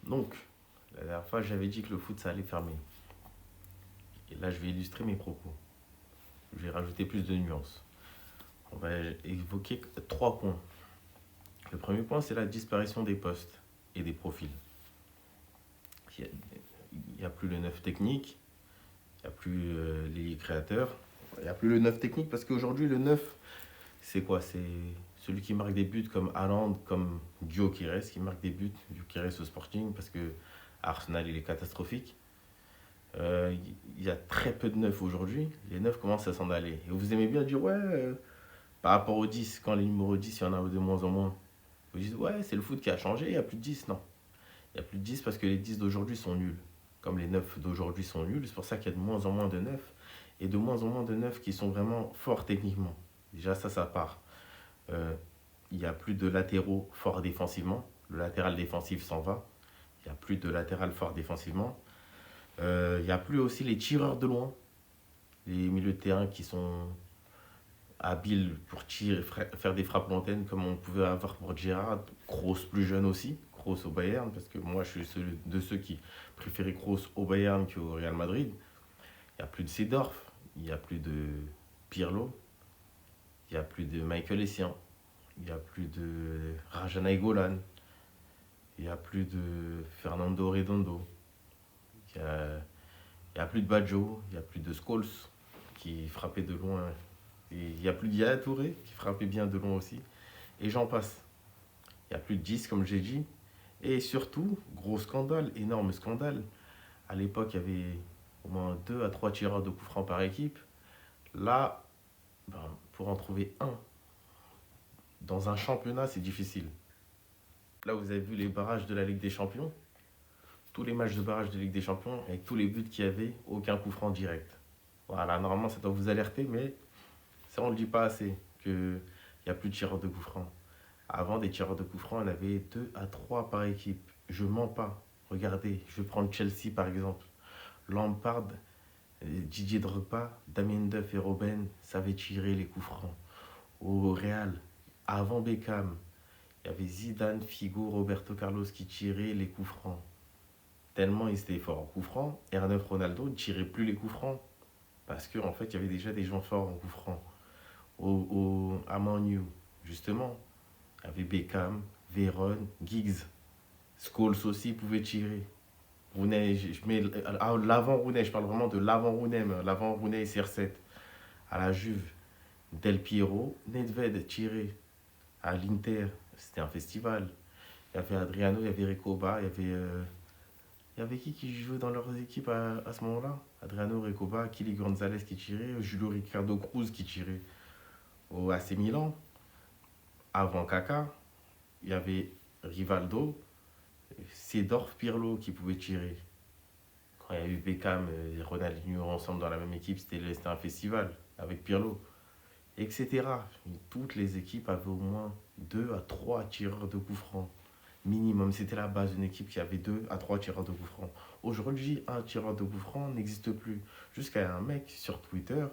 Donc, la dernière fois, j'avais dit que le foot, ça allait fermer. Et là, je vais illustrer mes propos. Je vais rajouter plus de nuances. On va évoquer trois points. Le premier point, c'est la disparition des postes et des profils. Il n'y a plus le neuf technique, il n'y a plus les créateurs, il n'y a plus le neuf technique parce qu'aujourd'hui, le neuf, c'est quoi? C'est celui qui marque des buts comme Haaland, comme Gyökeres, qui marque des buts, Gyökeres au Sporting, parce que Arsenal, il est catastrophique. Il y a très peu de neufs aujourd'hui. Les neufs commencent à s'en aller. Et vous aimez bien dire, ouais, par rapport aux 10, quand les numéros 10, il y en a de moins en moins. Vous dites, ouais, c'est le foot qui a changé, il n'y a plus de 10. Non, il n'y a plus de 10 parce que les 10 d'aujourd'hui sont nuls. Comme les 9 d'aujourd'hui sont nuls, c'est pour ça qu'il y a de moins en moins de 9. Et de moins en moins de 9 qui sont vraiment forts techniquement. Déjà, ça part. Euh, il n'y a plus de latéraux forts défensivement. Le latéral défensif s'en va. Il n'y a plus de latéral fort défensivement. Il n'y a plus aussi les tireurs de loin. Les milieux de terrain qui sont habiles pour tirer, faire des frappes lointaines comme on pouvait avoir pour Gerrard. Kroos plus jeune aussi. Kroos au Bayern, parce que moi je suis de ceux qui préféraient Kroos au Bayern qu'au Real Madrid. Il n'y a plus de Seedorf. Il n'y a plus de Pirlo. Il n'y a plus de Michael Essien. Il n'y a plus de Raja Nainggolan. Il n'y a plus de Fernando Redondo. Il n'y a, il y a plus de Badjo. Il n'y a plus de Scholes qui frappait de loin. Et il n'y a plus de Yaya Touré qui frappait bien de loin aussi. Et j'en passe. Il n'y a plus de 10 comme j'ai dit. Et surtout, gros scandale, énorme scandale. À l'époque, il y avait au moins 2 à 3 tireurs de coups francs par équipe. Là, ben, pour en trouver un dans un championnat, c'est difficile. Là, vous avez vu les barrages de la Ligue des Champions. Tous les matchs de barrage de Ligue des Champions, avec tous les buts qu'il y avait, aucun coup franc direct. Voilà, normalement, ça doit vous alerter, mais ça, on ne le dit pas assez, qu'il n'y a plus de tireurs de coups francs. Avant, des tireurs de coups francs, il y en avait 2 à 3 par équipe. Je mens pas. Regardez, je vais prendre Chelsea par exemple. Lampard, Didier Drogba, Damien Duff et Robben savaient tirer les coups francs. Au Real, avant Beckham, il y avait Zidane, Figo, Roberto Carlos qui tiraient les coups francs. Tellement ils étaient forts en coups francs, R9 Ronaldo ne tirait plus les coups francs. Parce qu'en fait, il y avait déjà des gens forts en coups francs. À Man U, justement, il y avait Beckham, Veron, Giggs. Scholes aussi pouvait tirer. Rooney, je mets l'avant Rooney, je parle vraiment de l'avant Rooney, l'avant Rooney et CR7. À la Juve, Del Piero, Nedved tiré. À l'Inter, c'était un festival. Il y avait Adriano, il y avait Recoba, il y avait qui jouait dans leurs équipes à ce moment-là? Adriano, Recoba, Kili Gonzalez qui tirait, Julio Ricardo Cruz qui tirait au AC Milan. Avant Kaka, il y avait Rivaldo, Seedorf, Pirlo qui pouvaient tirer. Quand il y a eu Beckham et Ronaldinho ensemble dans la même équipe, c'était un festival avec Pirlo, etc. Toutes les équipes avaient au moins 2 à 3 tireurs de coups francs. Minimum, c'était la base d'une équipe qui avait 2 à 3 tireurs de coups francs. Aujourd'hui, un tireur de coups francs n'existe plus. Jusqu'à un mec sur Twitter,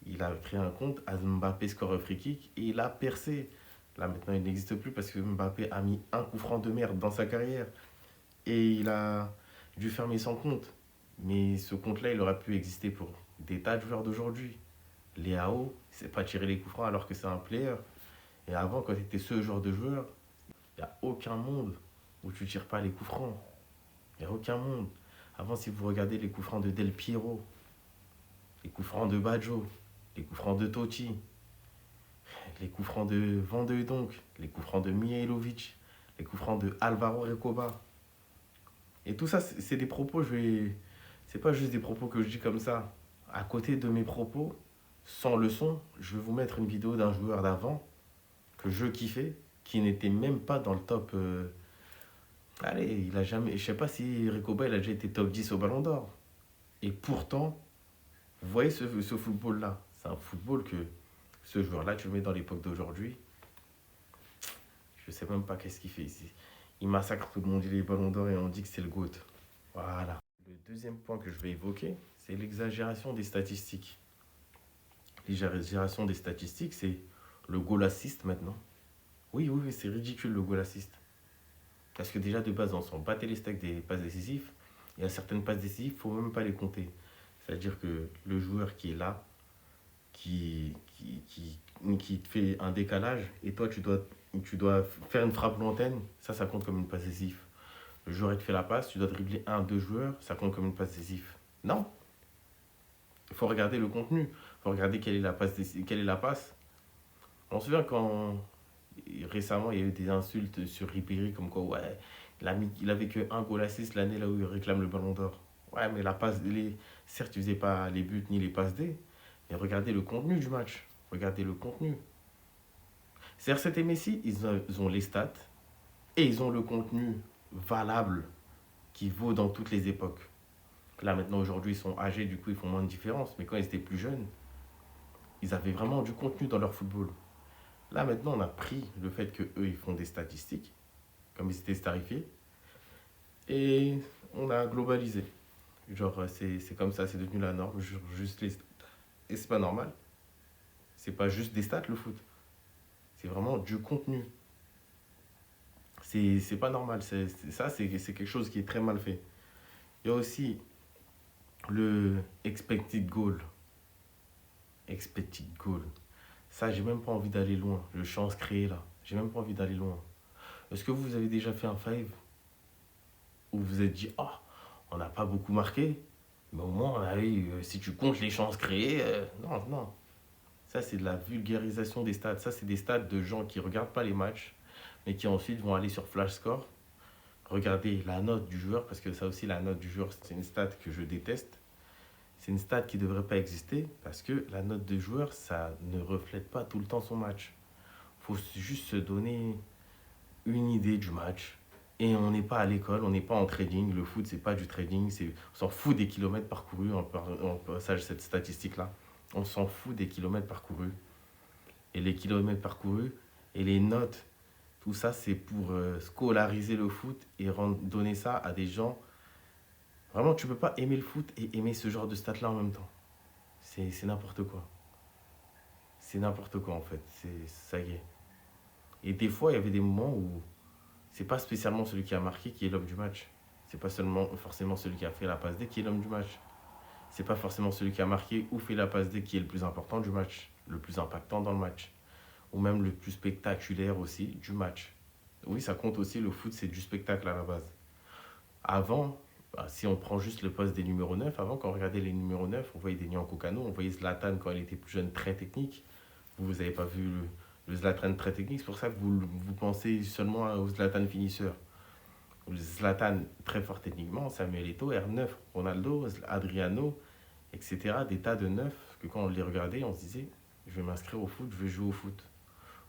il a créé un compte, Mbappé score free kick, et il a percé. Là maintenant, il n'existe plus parce que Mbappé a mis un coup franc de merde dans sa carrière. Et il a dû fermer son compte. Mais ce compte-là, il aurait pu exister pour des tas de joueurs d'aujourd'hui. Léao, il ne sait pas tirer les coups francs alors que c'est un player. Et avant, quand tu étais ce genre de joueur, il n'y a aucun monde où tu ne tires pas les coups francs. Il n'y a aucun monde. Avant, si vous regardez les coups francs de Del Piero, les coups francs de Baggio, les coups francs de Totti, les coups francs de Van de Donk, les coups francs de Mihailovic, les coups francs de Alvaro Recoba. Et tout ça, c'est des propos, c'est pas juste des propos que je dis comme ça. À côté de mes propos, sans leçon, je vais vous mettre une vidéo d'un joueur d'avant que je kiffais, qui n'était même pas dans le top. Allez, il a jamais. Je sais pas si Recoba il a déjà été top 10 au Ballon d'Or. Et pourtant, vous voyez ce football-là. C'est un football que ce joueur-là, tu le mets dans l'époque d'aujourd'hui. Je sais même pas qu'est-ce qu'il fait ici. Il massacre tout le monde, il est Ballon d'Or et on dit que c'est le GOAT. Voilà. Le deuxième point que je vais évoquer, c'est l'exagération des statistiques. L'exagération des statistiques, c'est le goal assist maintenant. Oui, oui, oui, c'est ridicule le goal assist. Parce que déjà, de base, on s'en battait les steaks des passes décisives. Il y a certaines passes décisives, il ne faut même pas les compter. C'est-à-dire que le joueur qui est là, qui te fait un décalage, et toi, tu dois faire une frappe lointaine, ça compte comme une passe décisive. Le joueur, il te fait la passe, tu dois dribbler un, deux joueurs, ça compte comme une passe décisive. Non, il faut regarder le contenu. Il faut regarder quelle est la passe. On se souvient quand récemment il y a eu des insultes sur Ribéry comme quoi ouais, il avait que un goal assist l'année là où il réclame le ballon d'or. Ouais, mais certes, il faisait pas les buts ni les passes D, mais regardez le contenu du match. Regardez le contenu. CR7 et Messi, ils ont les stats et ils ont le contenu valable qui vaut dans toutes les époques. Là maintenant aujourd'hui ils sont âgés, du coup ils font moins de différence, mais quand ils étaient plus jeunes, ils avaient vraiment du contenu dans leur football. Là maintenant on a pris le fait que eux ils font des statistiques, comme ils étaient starifiés, et on a globalisé. Genre c'est comme ça, c'est devenu la norme, juste les stats. Et c'est pas normal. C'est pas juste des stats le foot. C'est vraiment du contenu. C'est pas normal. C'est quelque chose qui est très mal fait. Il y a aussi le expected goal. Expected goal. Ça, j'ai même pas envie d'aller loin. Le chance créée là. J'ai même pas envie d'aller loin. Est-ce que vous avez déjà fait un five où vous vous êtes dit, ah, on n'a pas beaucoup marqué, mais au moins on a eu, si tu comptes les chances créées, non, non. Ça, c'est de la vulgarisation des stats. Ça, c'est des stats de gens qui ne regardent pas les matchs, mais qui ensuite vont aller sur Flash Score, regarder la note du joueur, parce que ça aussi, la note du joueur, c'est une stat que je déteste. C'est une stat qui ne devrait pas exister, parce que la note de joueur, ça ne reflète pas tout le temps son match. Il faut juste se donner une idée du match. Et on n'est pas à l'école, on n'est pas en trading. Le foot, c'est pas du trading. On s'en fout des kilomètres parcourus, en passage cette statistique-là. On s'en fout des kilomètres parcourus. Et les kilomètres parcourus et les notes, tout ça, c'est pour scolariser le foot et donner ça à des gens. Vraiment, tu peux pas aimer le foot et aimer ce genre de stats-là en même temps. C'est n'importe quoi. C'est n'importe quoi, en fait. Ça y est. Et des fois, il y avait des moments où c'est pas spécialement celui qui a marqué qui est l'homme du match. C'est pas seulement forcément celui qui a fait la passe D qui est l'homme du match. C'est pas forcément celui qui a marqué ou fait la passe D qui est le plus important du match, le plus impactant dans le match, ou même le plus spectaculaire aussi du match. Oui, ça compte aussi, le foot, c'est du spectacle à la base. Avant, si on prend juste le poste des numéros 9, avant, quand on regardait les numéros 9, on voyait des Nyako Kano, on voyait Zlatan quand il était plus jeune, très technique. Vous n'avez pas vu le Zlatan très technique, c'est pour ça que vous pensez seulement au Zlatan finisseur. Le Zlatan très fort techniquement, Samuel Eto'o, R9, Ronaldo, Adriano, etc. Des tas de neufs que quand on les regardait, on se disait, je vais m'inscrire au foot, je vais jouer au foot.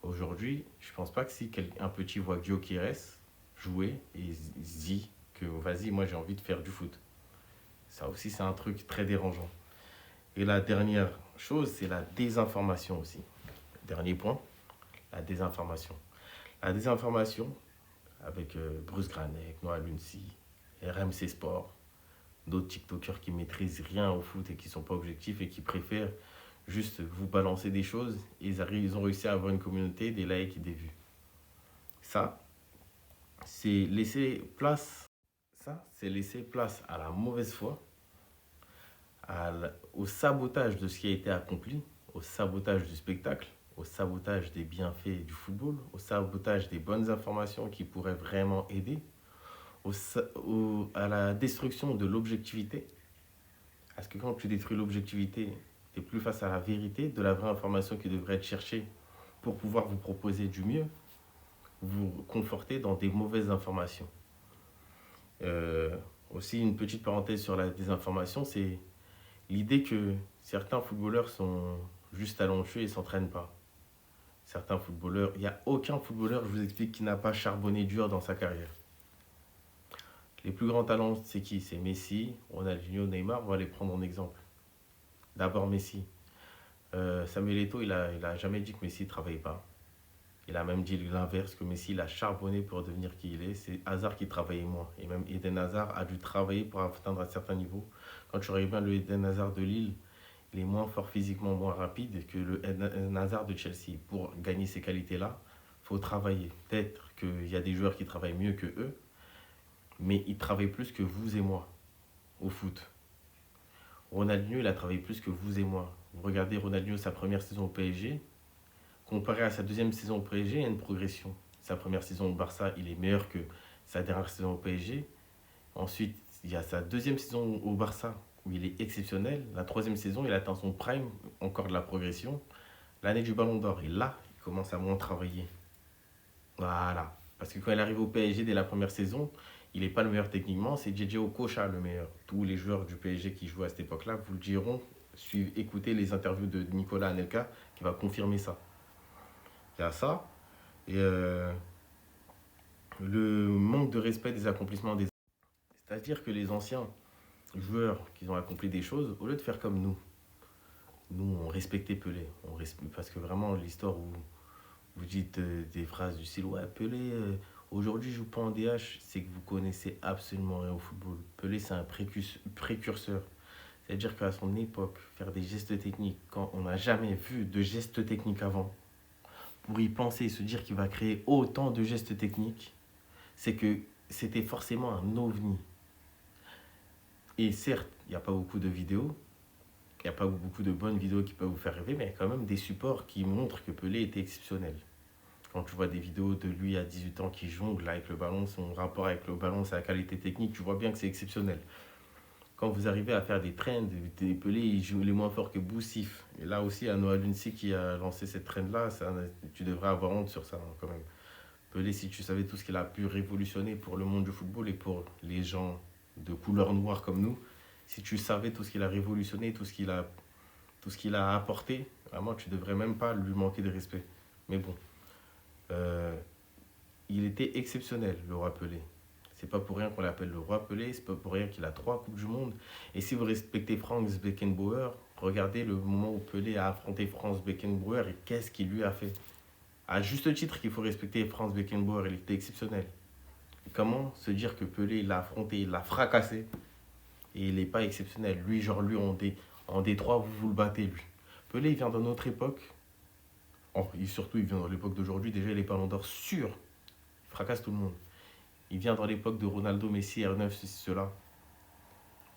Aujourd'hui, je pense pas que si un petit voit Gyökeres jouer et il se dit que vas-y, moi j'ai envie de faire du foot. Ça aussi, c'est un truc très dérangeant. Et la dernière chose, c'est la désinformation aussi. Dernier point, la désinformation. La désinformation, avec Bruce Granek, Noah Lunsi, RMC Sport, d'autres TikTokers qui maîtrisent rien au foot et qui sont pas objectifs et qui préfèrent juste vous balancer des choses. Et ils ont réussi à avoir une communauté, des likes et des vues. Ça, c'est laisser place. Ça, c'est laisser place à la mauvaise foi, au sabotage de ce qui a été accompli, au sabotage du spectacle, au sabotage des bienfaits du football, au sabotage des bonnes informations qui pourraient vraiment aider, à la destruction de l'objectivité. Parce que quand tu détruis l'objectivité, tu n'es plus face à la vérité, de la vraie information qui devrait être cherchée pour pouvoir vous proposer du mieux, vous conforter dans des mauvaises informations. Aussi, une petite parenthèse sur la désinformation, c'est l'idée que certains footballeurs sont juste talentueux et ne s'entraînent pas. Certains footballeurs, il n'y a aucun footballeur, je vous explique, qui n'a pas charbonné dur dans sa carrière. Les plus grands talents, c'est qui? C'est Messi, Ronaldinho, Neymar, on va les prendre en exemple. D'abord Messi. Samuel Eto'o, il a jamais dit que Messi ne travaillait pas. Il a même dit l'inverse, que Messi il a charbonné pour devenir qui il est. C'est Hazard qui travaillait moins. Et même Eden Hazard a dû travailler pour atteindre un certain niveau. Quand tu regardes bien le Eden Hazard de Lille, il est moins fort physiquement, moins rapide que le Eden Hazard de Chelsea. Pour gagner ces qualités-là, il faut travailler. Peut-être qu'il y a des joueurs qui travaillent mieux que eux, mais il travaille plus que vous et moi au foot. Ronaldinho, il a travaillé plus que vous et moi. Vous regardez Ronaldinho, sa première saison au PSG, comparé à sa deuxième saison au PSG, il y a une progression. Sa première saison au Barça, il est meilleur que sa dernière saison au PSG. Ensuite, il y a sa deuxième saison au Barça, où il est exceptionnel. La troisième saison, il atteint son prime, encore de la progression. L'année du Ballon d'Or, et là, il commence à moins travailler. Voilà. Parce que quand il arrive au PSG dès la première saison, il n'est pas le meilleur techniquement, c'est JJ Okocha le meilleur. Tous les joueurs du PSG qui jouent à cette époque-là vous le diront. Écoutez les interviews de Nicolas Anelka qui va confirmer ça. Il y a ça. Et le manque de respect des accomplissements des... C'est-à-dire que les anciens joueurs qui ont accompli des choses, au lieu de faire comme nous on respectait Pelé. Parce que vraiment l'histoire où vous dites des phrases du style ouais Pelé aujourd'hui joue pas en DH, c'est que vous connaissez absolument rien au football. Pelé c'est un précurseur. C'est-à-dire qu'à son époque, faire des gestes techniques, quand on n'a jamais vu de gestes techniques avant, pour y penser et se dire qu'il va créer autant de gestes techniques, c'est que c'était forcément un ovni. Et certes, il n'y a pas beaucoup de vidéos, il n'y a pas beaucoup de bonnes vidéos qui peuvent vous faire rêver, mais il y a quand même des supports qui montrent que Pelé était exceptionnel. Quand tu vois des vidéos de lui à 18 ans qui jongle avec le ballon, son rapport avec le ballon, sa qualité technique, tu vois bien que c'est exceptionnel. Quand vous arrivez à faire des trends, des Pelé, il joue les moins forts que Boussif. Et là aussi, à Noah Lunsi qui a lancé cette trend-là, tu devrais avoir honte sur ça quand même. Pelé, si tu savais tout ce qu'il a pu révolutionner pour le monde du football et pour les gens de couleur noire comme nous, si tu savais tout ce qu'il a révolutionné, tout ce qu'il a apporté, vraiment, tu devrais même pas lui manquer de respect. Mais bon, euh, il était exceptionnel, le roi Pelé. C'est pas pour rien qu'on l'appelle le roi Pelé, c'est pas pour rien qu'il a 3 Coupes du Monde. Et si vous respectez Franz Beckenbauer, regardez le moment où Pelé a affronté Franz Beckenbauer et qu'est-ce qu'il lui a fait. À juste titre qu'il faut respecter Franz Beckenbauer, il était exceptionnel. Et comment se dire que Pelé l'a affronté, il l'a fracassé et il n'est pas exceptionnel. Lui, genre lui, en Détroit, vous le battez, lui. Pelé, il vient d'une autre époque. Surtout, il vient dans l'époque d'aujourd'hui. Déjà, il est ballon d'or sûr. Il fracasse tout le monde. Il vient dans l'époque de Ronaldo, Messi, R9, ceci, cela.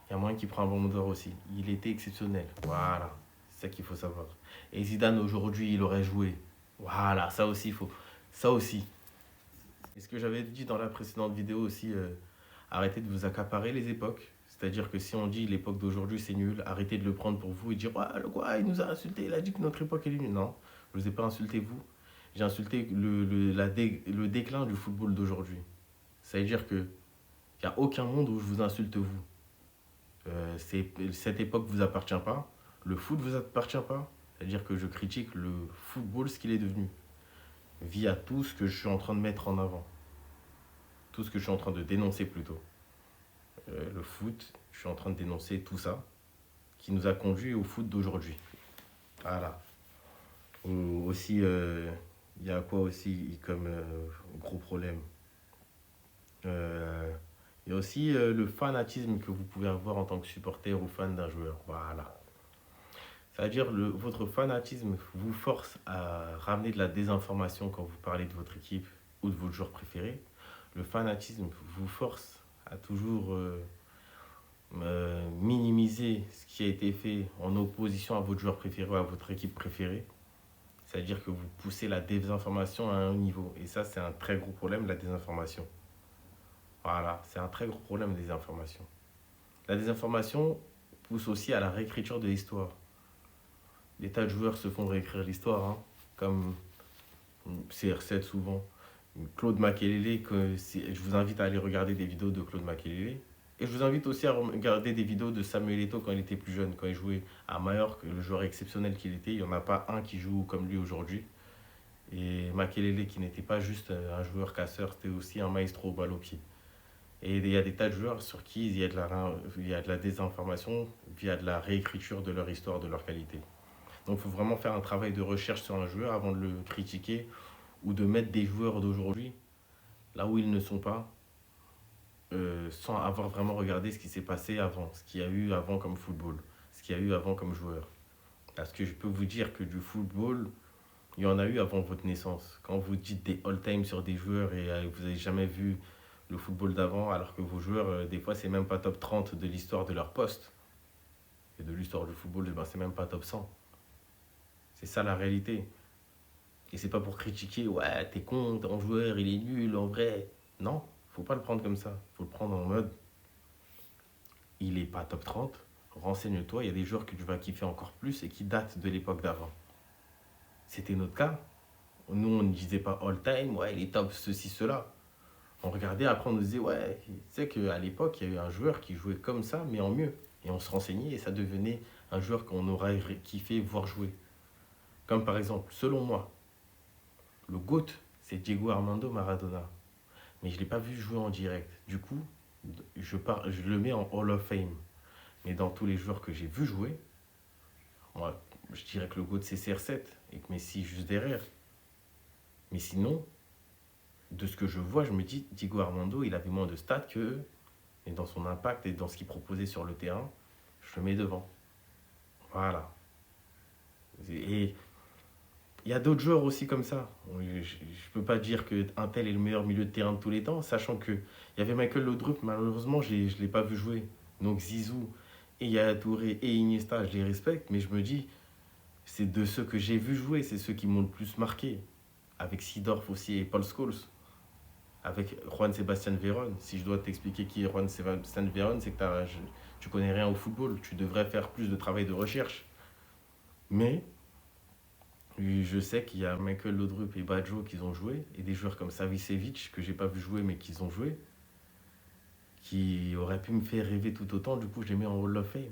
Il y a moyen qu'il prend un ballon d'or aussi. Il était exceptionnel. Voilà. C'est ça qu'il faut savoir. Et Zidane, aujourd'hui, il aurait joué. Voilà, ça aussi, il faut. Ça aussi. Et ce que j'avais dit dans la précédente vidéo aussi, arrêtez de vous accaparer les époques. C'est-à-dire que si on dit l'époque d'aujourd'hui c'est nul, arrêtez de le prendre pour vous et dire ouais, le quoi, il nous a insulté, il a dit que notre époque est nulle. Non, je ne vous ai pas insulté vous. J'ai insulté le déclin du football d'aujourd'hui. C'est-à-dire qu'il n'y a aucun monde où je vous insulte vous. Cette époque ne vous appartient pas, le foot ne vous appartient pas. C'est-à-dire que je critique le football, ce qu'il est devenu, via tout ce que je suis en train de mettre en avant, tout ce que je suis en train de dénoncer plutôt. Le foot, je suis en train de dénoncer tout ça qui nous a conduit au foot d'aujourd'hui. Voilà. Aussi, il y a quoi aussi comme gros problème. Il y a aussi le fanatisme que vous pouvez avoir en tant que supporter ou fan d'un joueur. Voilà. C'est-à-dire votre fanatisme vous force à ramener de la désinformation quand vous parlez de votre équipe ou de votre joueur préféré. Le fanatisme vous force à toujours minimiser ce qui a été fait en opposition à votre joueur préféré ou à votre équipe préférée. C'est-à-dire que vous poussez la désinformation à un haut niveau. Et ça, c'est un très gros problème, la désinformation. Voilà, c'est un très gros problème, la désinformation. La désinformation pousse aussi à la réécriture de l'histoire. Des tas de joueurs se font réécrire l'histoire, hein, comme CR7 souvent. Claude Makelele, je vous invite à aller regarder des vidéos de Claude Makelele. Et je vous invite aussi à regarder des vidéos de Samuel Eto'o quand il était plus jeune, quand il jouait à Mallorca, le joueur exceptionnel qu'il était. Il n'y en a pas un qui joue comme lui aujourd'hui. Et Makelele qui n'était pas juste un joueur casseur, c'était aussi un maestro au balle au pied. Et il y a des tas de joueurs sur qui il y a de la désinformation via de la réécriture de leur histoire, de leur qualité. Donc il faut vraiment faire un travail de recherche sur un joueur avant de le critiquer ou de mettre des joueurs d'aujourd'hui là où ils ne sont pas, sans avoir vraiment regardé ce qui s'est passé avant, ce qu'il y a eu avant comme football, ce qu'il y a eu avant comme joueur. Parce que je peux vous dire que du football, il y en a eu avant votre naissance. Quand vous dites des all-time sur des joueurs et vous n'avez jamais vu le football d'avant, alors que vos joueurs, des fois, c'est même pas top 30 de l'histoire de leur poste. Et de l'histoire du football, ben, c'est même pas top 100. C'est ça la réalité. Et c'est pas pour critiquer, ouais, t'es con, ton joueur, il est nul, en vrai. Non, faut pas le prendre comme ça. Faut le prendre en mode, il est pas top 30, renseigne-toi, il y a des joueurs que tu vas kiffer encore plus et qui datent de l'époque d'avant. C'était notre cas. Nous, on ne disait pas all time, ouais, il est top ceci, cela. On regardait, après on nous disait, ouais, tu sais qu'à l'époque, il y a eu un joueur qui jouait comme ça, mais en mieux. Et on se renseignait et ça devenait un joueur qu'on aurait kiffé voir jouer. Comme par exemple, selon moi, le GOAT, c'est Diego Armando Maradona. Mais je ne l'ai pas vu jouer en direct. Du coup, je le mets en Hall of Fame. Mais dans tous les joueurs que j'ai vu jouer, moi, je dirais que le GOAT, c'est CR7 et que Messi juste derrière. Mais sinon, de ce que je vois, je me dis, Diego Armando, il avait moins de stats qu'eux. Et dans son impact et dans ce qu'il proposait sur le terrain, je le mets devant. Voilà. Et il y a d'autres joueurs aussi comme ça. Je ne peux pas dire qu'un tel est le meilleur milieu de terrain de tous les temps, sachant qu'il y avait Michael Laudrup, malheureusement, je ne l'ai pas vu jouer. Donc Zizou, et Yaya Touré et Iniesta, je les respecte, mais je me dis, c'est de ceux que j'ai vu jouer, c'est ceux qui m'ont le plus marqué. Avec Seedorf aussi et Paul Scholes. Avec Juan Sebastian Veron. Si je dois t'expliquer qui est Juan Sebastian Veron, c'est que tu connais rien au football. Tu devrais faire plus de travail de recherche. Mais je sais qu'il y a Michael Laudrup et Baggio qui ont joué, et des joueurs comme Savicevic, que j'ai pas vu jouer mais qui ont joué, qui auraient pu me faire rêver tout autant. Du coup, je les mets en Hall of Fame.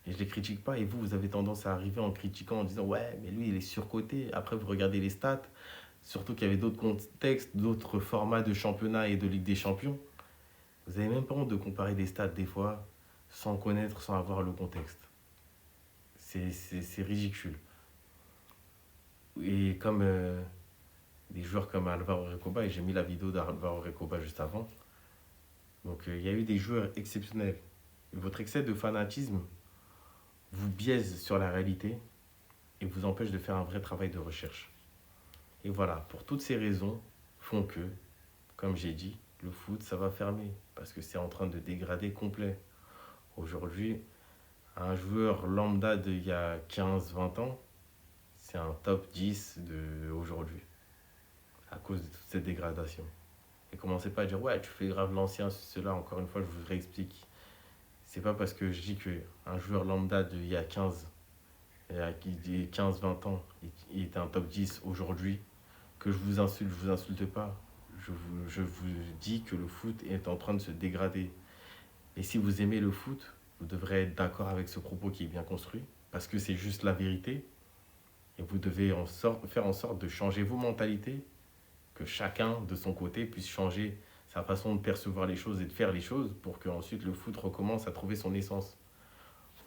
Et je les critique pas. Et vous avez tendance à arriver en critiquant, en disant ouais, mais lui, il est surcoté. Après, vous regardez les stats. Surtout qu'il y avait d'autres contextes, d'autres formats de championnat et de Ligue des Champions. Vous n'avez même pas honte de comparer des stats des fois sans connaître, sans avoir le contexte. C'est ridicule. Et comme des joueurs comme Alvaro Recoba, et j'ai mis la vidéo d'Alvaro Recoba juste avant. Donc il y a eu des joueurs exceptionnels. Et votre excès de fanatisme vous biaise sur la réalité et vous empêche de faire un vrai travail de recherche. Et voilà, pour toutes ces raisons font que, comme j'ai dit, le foot, ça va fermer parce que c'est en train de dégrader complet. Aujourd'hui, un joueur lambda d'il y a 15-20 ans, c'est un top 10 d'aujourd'hui à cause de toute cette dégradation. Et commencez pas à dire, ouais, tu fais grave l'ancien, cela, encore une fois, je vous réexplique. C'est pas parce que je dis qu'un joueur lambda d'il y a 15-20 ans, il était un top 10 aujourd'hui, que je vous insulte pas. Je vous dis que le foot est en train de se dégrader. Et si vous aimez le foot, vous devrez être d'accord avec ce propos qui est bien construit, parce que c'est juste la vérité. Et vous devez faire en sorte de changer vos mentalités, que chacun de son côté puisse changer sa façon de percevoir les choses et de faire les choses pour qu'ensuite le foot recommence à trouver son essence.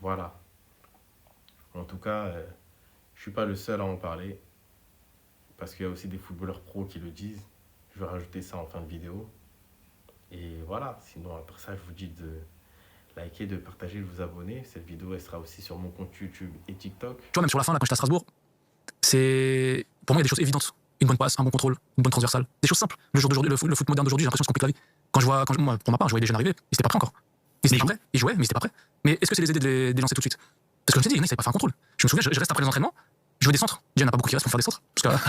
Voilà. En tout cas, je ne suis pas le seul à en parler. Parce qu'il y a aussi des footballeurs pros qui le disent. Je vais rajouter ça en fin de vidéo. Et voilà, sinon après ça, je vous dis de liker, de partager, de vous abonner. Cette vidéo, elle sera aussi sur mon compte YouTube et TikTok. Tu vois, même sur la fin, là, quand j'étais à Strasbourg, c'est... Pour moi, il y a des choses évidentes. Une bonne passe, un bon contrôle, une bonne transversale. Des choses simples. Le jour d'aujourd'hui, le foot moderne d'aujourd'hui, j'ai l'impression qu'on se complique la vie. Moi, pour ma part, je voyais des jeunes arriver, ils étaient pas prêts encore. Ils étaient pas prêts, ils jouaient, mais ils étaient pas prêts. Mais est-ce que c'est les aider de les lancer tout de suite? Parce que je te dis, il y en a, ils savaient pas faire un contrôle. Je me souviens, je reste après les entraînements, je veux des centres. Déjà, il n'y en a pas beaucoup qui restent pour faire des centres. Parce que...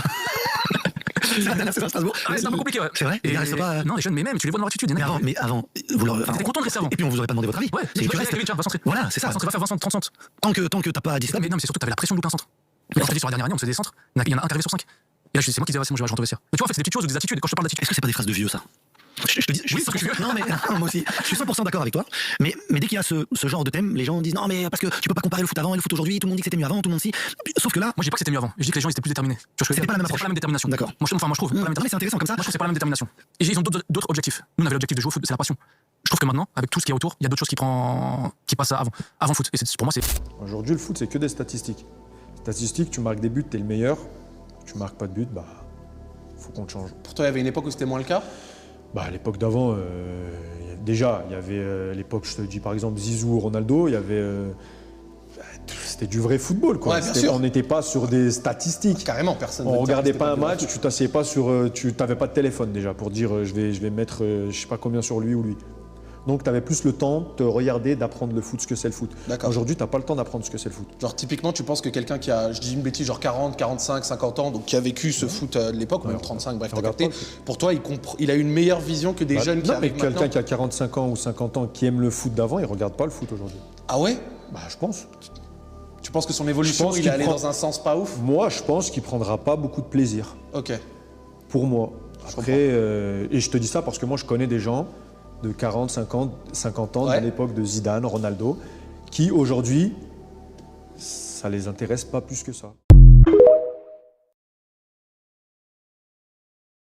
C'est à Strasbourg. Ah, c'est un peu compliqué, ouais. C'est vrai. Et ils restent pas. non, les jeunes, mais même, tu les vois dans leur attitude. Mais avant, vous leur. T'étais content de rester avant. Et puis on vous aurait pas demandé votre avis. Ouais, Et tu restes. va centrer. Voilà, c'est ça. Va faire 20 centres, 30 centres. Tant que t'as pas dit ça. Mais non, mais c'est surtout que t'avais la pression de louper un centre. Quand je te dis sur la dernière année, on faisait des centres, il y en a un qui arrivait sur 5. Et là, c'est moi qui disais, c'est bon, je vais rentrer au vestiaire. Mais tu vois, en fait, c'est des petites choses ou des attitudes. Quand je te parle d'attitude. Est-ce que c'est pas des phrases de vieux ça? Je te dis, Oui, c'est ce que je veux. non mais moi aussi, je suis 100% d'accord avec toi. Mais dès qu'il y a ce genre de thème, les gens disent non mais parce que tu peux pas comparer le foot avant et le foot aujourd'hui. Tout le monde dit que c'était mieux avant, tout le monde si. Sauf que là, Moi, je dis pas que c'était mieux avant. Je dis que les gens étaient plus déterminés. Tu vois, c'était pas la même approche. pas la même détermination. D'accord. Moi, je trouve. Pas la même mais c'est intéressant comme ça. Moi, je trouve que c'est pas la même détermination. Et ils ont d'autres objectifs. Nous, on avait l'objectif de jouer au foot, c'est la passion. Je trouve que maintenant, avec tout ce qu'il y a autour, il y a d'autres choses qui passent avant le foot. Et pour moi, c'est. Aujourd'hui, le foot, c'est que des statistiques. Statistiques, tu marques des buts, t'es le meilleur. Tu marques pas de but, bah, faut qu'on te change. Pour toi, il y avait une époque où c'était moins le cas? Bah, à l'époque d'avant, déjà, il y avait l'époque, je te dis par exemple, Zizou, Ronaldo, il y avait. c'était du vrai football, quoi. Ouais, bien sûr. On n'était pas sur des statistiques. Carrément, personne. On ne regardait dit pas un c'était match, tu t'assieds pas sur, tu t'avais pas de téléphone déjà pour dire je vais mettre je sais pas combien sur lui ou lui. Donc tu avais plus le temps de te regarder, d'apprendre le foot, ce que c'est le foot. D'accord. Aujourd'hui, t'as pas le temps d'apprendre ce que c'est le foot. Genre typiquement, tu penses que quelqu'un qui a, je dis une bêtise, genre 40, 45, 50 ans, donc qui a vécu ce foot de l'époque, ou même 35, bref, t'as regarde capté, pas le foot. pour toi, il a une meilleure vision que des jeunes qui non, mais arrivent quelqu'un maintenant. qui a 45 ans ou 50 ans qui aime le foot d'avant, il regarde pas le foot aujourd'hui. Ah ouais? Bah, je pense. Tu penses que son évolution, pense il est qu'il allé prend- dans un sens pas ouf? Moi, je pense qu'il prendra pas beaucoup de plaisir. Ok. Pour moi. Après, et je te dis ça parce que moi, je connais des gens de 40, 50 ans, Ouais. de l'époque de Zidane, Ronaldo, qui aujourd'hui, ça les intéresse pas plus que ça.